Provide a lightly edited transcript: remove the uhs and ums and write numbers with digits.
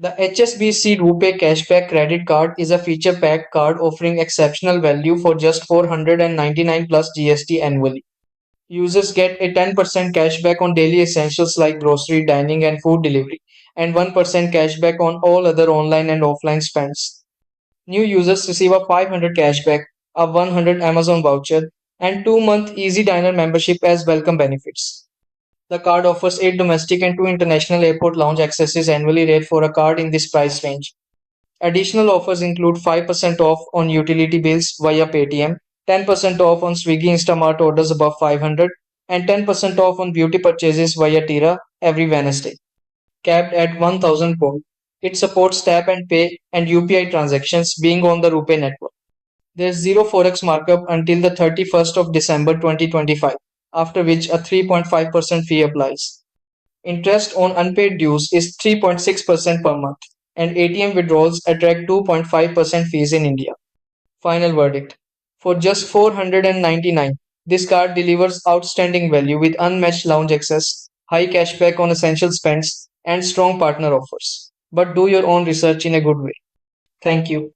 The HSBC RuPay Cashback credit card is a feature-packed card offering exceptional value for just 499 plus GST annually. Users get a 10% cashback on daily essentials like grocery, dining, and food delivery, and 1% cashback on all other online and offline spends. New users receive a 500 cashback, a 100 Amazon voucher, and 2-month Easy Diner membership as welcome benefits. The card offers 8 domestic and 2 international airport lounge accesses annually rate for a card in this price range. Additional offers include 5% off on utility bills via Paytm, 10% off on Swiggy Instamart orders above 500, and 10% off on beauty purchases via Tira every Wednesday. Capped at 1000 points. It supports tap and pay and UPI transactions being on the RuPay network. There's zero forex markup until the 31st of December 2025, after which a 3.5% fee applies. Interest on unpaid dues is 3.6% per month, and ATM withdrawals attract 2.5% fees in India. Final verdict. For just 499, this card delivers outstanding value with unmatched lounge access, high cashback on essential spends, and strong partner offers. But do your own research in a good way. Thank you.